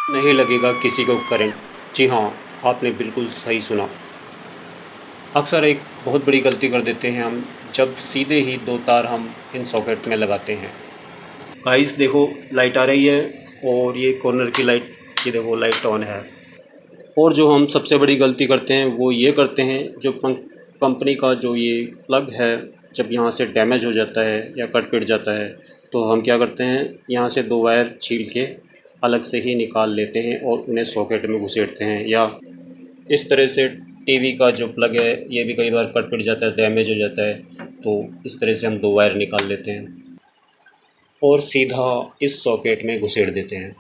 नहीं लगेगा किसी को करंट। जी हाँ, आपने बिल्कुल सही सुना। अक्सर एक बहुत बड़ी गलती कर देते हैं हम, जब सीधे ही दो तार हम इन सॉकेट में लगाते हैं। गाइस देखो, लाइट आ रही है और ये कॉर्नर की लाइट, ये देखो लाइट ऑन है। और जो हम सबसे बड़ी गलती करते हैं वो ये करते हैं, जो कंपनी का जो ये प्लग है, जब यहाँ से डैमेज हो जाता है या कट पिट जाता है तो हम क्या करते हैं, यहाँ से दो वायर छील के अलग से ही निकाल लेते हैं और उन्हें सॉकेट में घुसेड़ते हैं। या इस तरह से टीवी का जो प्लग है ये भी कई बार कट पिट जाता है, डैमेज हो जाता है, तो इस तरह से हम दो वायर निकाल लेते हैं और सीधा इस सॉकेट में घुसेड़ देते हैं।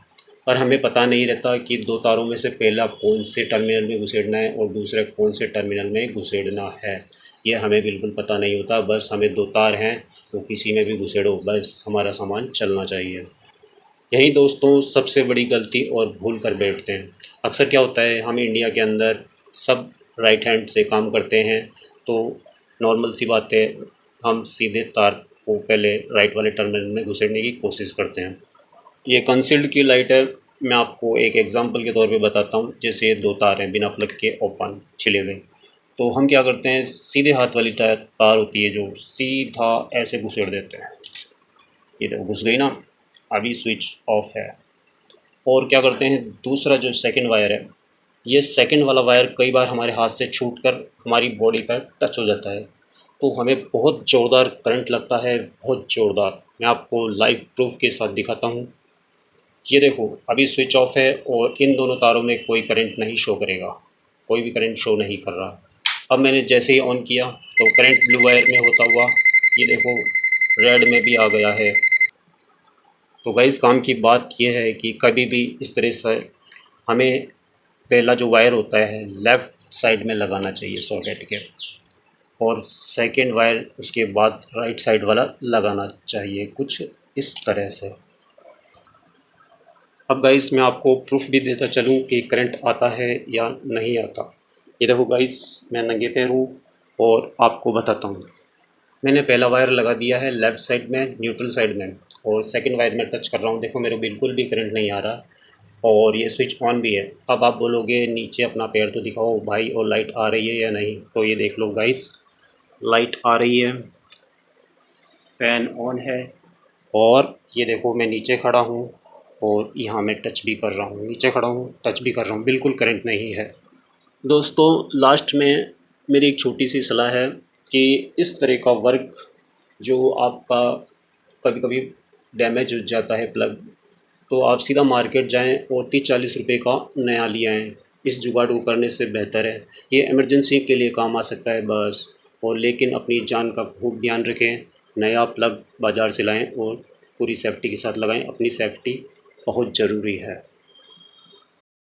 पर हमें पता नहीं रहता कि दो तारों में से पहला कौन से टर्मिनल में घुसेड़ना है और दूसरा कौन से टर्मिनल में घुसेड़ना है। ये हमें बिल्कुल पता नहीं होता। बस हमें दो तार हैं तो किसी में भी घुसेड़ो, बस हमारा सामान चलना चाहिए। यही दोस्तों सबसे बड़ी गलती और भूल कर बैठते हैं। अक्सर क्या होता है, हम इंडिया के अंदर सब राइट हैंड से काम करते हैं, तो नॉर्मल सी बात है, हम सीधे तार को पहले राइट वाले टर्मिनल में घुसेड़ने की कोशिश करते हैं। ये कंसील्ड की लाइट है। मैं आपको एक एग्जांपल के तौर पे बताता हूँ। जैसे ये दो तार हैं बिना प्लग के ओपन छिले हुए, तो हम क्या करते हैं, सीधे हाथ वाली तार होती है जो सीधा ऐसे घुसेड़ देते हैं। ये देखो घुस गई ना, अभी स्विच ऑफ है। और क्या करते हैं, दूसरा जो सेकंड वायर है, ये सेकंड वाला वायर कई बार हमारे हाथ से छूटकर हमारी बॉडी पर टच हो जाता है, तो हमें बहुत ज़ोरदार करंट लगता है, बहुत ज़ोरदार। मैं आपको लाइव प्रूफ के साथ दिखाता हूँ। ये देखो अभी स्विच ऑफ है और इन दोनों तारों में कोई करंट नहीं शो करेगा, कोई भी करंट शो नहीं कर रहा। अब मैंने जैसे ही ऑन किया तो करंट ब्लू वायर में होता हुआ ये देखो रेड में भी आ गया है। तो गाइस काम की बात यह है कि कभी भी इस तरह से हमें पहला जो वायर होता है लेफ़्ट साइड में लगाना चाहिए सॉकेट के, और सेकंड वायर उसके बाद राइट साइड वाला लगाना चाहिए, कुछ इस तरह से। अब गाइस मैं आपको प्रूफ भी देता चलूँ कि करंट आता है या नहीं आता। ये देखो गाइस, मैं नंगे पैर हूँ और आपको बताता हूँ। मैंने पहला वायर लगा दिया है लेफ़्ट साइड में, न्यूट्रल साइड में, और सेकंड वायर में टच कर रहा हूँ। देखो मेरे बिल्कुल भी करंट नहीं आ रहा और ये स्विच ऑन भी है। अब आप बोलोगे नीचे अपना पैर तो दिखाओ भाई, और लाइट आ रही है या नहीं, तो ये देख लो गाइस, लाइट आ रही है, फ़ैन ऑन है, और ये देखो मैं नीचे खड़ा हूँ और यहाँ मैं टच भी कर रहा हूँ, नीचे खड़ा हूँ टच भी कर रहा हूँ, बिल्कुल करंट नहीं है। दोस्तों लास्ट में मेरी एक छोटी सी सलाह है कि इस तरह का वर्क जो आपका कभी कभी डैमेज हो जाता है प्लग, तो आप सीधा मार्केट जाएं और 30-40 रुपए का नया ले आएँ। इस जुगाड़ को करने से बेहतर है, ये इमरजेंसी के लिए काम आ सकता है बस। और लेकिन अपनी जान का खूब ध्यान रखें, नया प्लग बाज़ार से लाएं और पूरी सेफ्टी के साथ लगाएं। अपनी सेफ्टी बहुत ज़रूरी है।